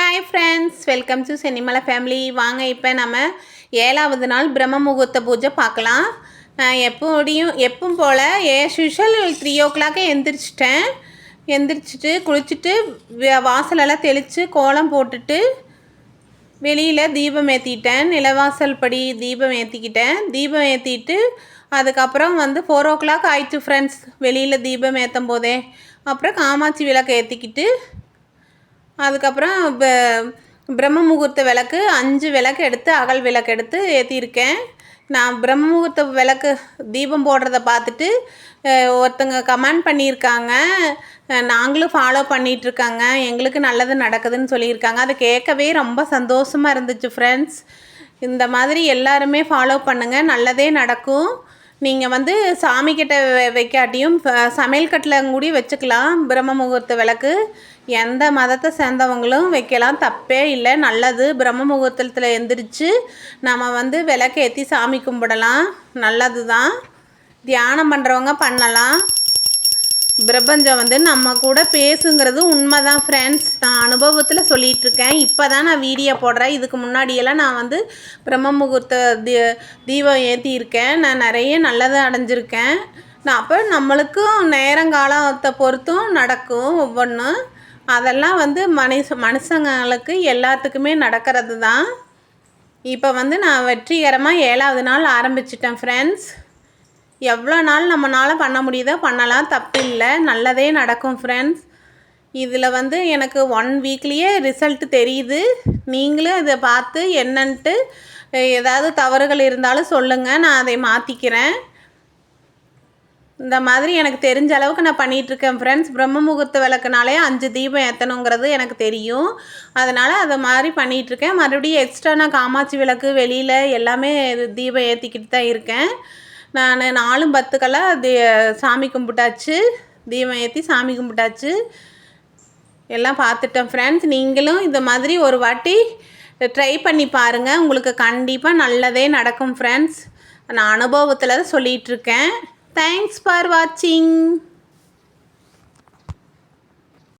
Hi friends, welcome to Chennimalai family. வாங்க இப்போ நம்ம 7வது நாள் பிரம்ம முகூர்த்த பூஜை பார்க்கலாம். எப்பவும் போல் யூஷுவல் 3 o'clock எந்திரிச்சிட்டு குளிச்சுட்டு வாசலெல்லாம் தெளித்து கோலம் போட்டுட்டு வெளியில் தீபம் ஏற்றிட்டேன். நிலவாசல் படி தீபம் ஏற்றிக்கிட்டேன். தீபம் ஏற்றிட்டு அதுக்கப்புறம் 4 o'clock ஆயிடுச்சு ஃப்ரெண்ட்ஸ், வெளியில் தீபம் ஏற்றும் போதே. அப்புறம் காமாட்சி விளக்கு ஏற்றிக்கிட்டு அதுக்கப்புறம் பிரம்ம முகூர்த்த விளக்கு 5 விளக்கு எடுத்து அகல் விளக்கு எடுத்து ஏற்றிருக்கேன். நான் பிரம்ம முகூர்த்த விளக்கு தீபம் போடுறத பார்த்துட்டு ஒருத்தங்க கமெண்ட் பண்ணியிருக்காங்க, நாங்களும் ஃபாலோ பண்ணிகிட்ருக்காங்க, எங்களுக்கு நல்லது நடக்குதுன்னு சொல்லியிருக்காங்க. அதை கேட்கவே ரொம்ப சந்தோஷமாக இருந்துச்சு ஃப்ரெண்ட்ஸ். இந்த மாதிரி எல்லாருமே ஃபாலோ பண்ணுங்கள், நல்லதே நடக்கும். நீங்கள் சாமிக்கிட்ட வைக்காட்டியும் சமையல் கட்டில் கூடி வச்சுக்கலாம். பிரம்ம முகூர்த்த விளக்கு எந்த மதத்தை சேர்ந்தவங்களும் வைக்கலாம், தப்பே இல்லை, நல்லது. பிரம்ம முகூர்த்தத்தில் எந்திரிச்சு நம்ம விளக்கு ஏற்றி சாமி கும்பிடலாம், நல்லது தான். தியானம் பண்ணுறவங்க பண்ணலாம். பிரபஞ்சம் நம்ம கூட பேசுங்கிறது உண்மை தான் ஃப்ரெண்ட்ஸ். நான் அனுபவத்தில் சொல்லிகிட்ருக்கேன். இப்போ தான் நான் வீடியோ போடுறேன். இதுக்கு முன்னாடியெல்லாம் நான் பிரம்ம முகூர்த்த தீபம் ஏற்றியிருக்கேன். நான் நிறைய நல்லதை அடைஞ்சிருக்கேன். நான் அப்போ நம்மளுக்கும் நேரங்காலத்தை பொறுத்தும் நடக்கும் ஒவ்வொன்றும். அதெல்லாம் மனுஷங்களுக்கு எல்லாத்துக்குமே நடக்கிறது தான். இப்போ நான் வெற்றிகரமாக 7வது நாள் ஆரம்பிச்சிட்டேன் ஃப்ரெண்ட்ஸ். எவ்வளோ நாள் நம்மளால் பண்ண முடியுதோ பண்ணலாம், தப்பில்லை, நல்லதே நடக்கும் ஃப்ரெண்ட்ஸ். இதில் எனக்கு 1 வீக்லேயே ரிசல்ட் தெரியுது. நீங்களும் இதை பார்த்து என்னன்ட்டு ஏதாவது தவறுகள் இருந்தாலும் சொல்லுங்கள், நான் அதை மாற்றிக்கிறேன். இந்த மாதிரி எனக்கு தெரிஞ்ச அளவுக்கு நான் பண்ணிகிட்ருக்கேன் ஃப்ரெண்ட்ஸ். பிரம்ம முகூர்த்த விளக்குனாலே 5 தீபம் ஏற்றணுங்கிறது எனக்கு தெரியும். அதனால் அதை மாதிரி பண்ணிகிட்ருக்கேன். மறுபடியும் எக்ஸ்ட்ரா நான் காமாட்சி விளக்கு வெளியில் எல்லாமே தீபம் ஏற்றிக்கிட்டு தான் இருக்கேன். நான் 4:10 சாமி கும்பிட்டாச்சு, தீபம் ஏற்றி சாமி கும்பிட்டாச்சு, எல்லாம் பார்த்துட்டேன் ஃப்ரெண்ட்ஸ். நீங்களும் இந்த மாதிரி ஒரு வாட்டி ட்ரை பண்ணி பாருங்கள், உங்களுக்கு கண்டிப்பாக நல்லதே நடக்கும் ஃப்ரெண்ட்ஸ். நான் அனுபவத்தில் சொல்லிகிட்ருக்கேன். தேங்க்ஸ் ஃபார் வாட்சிங்.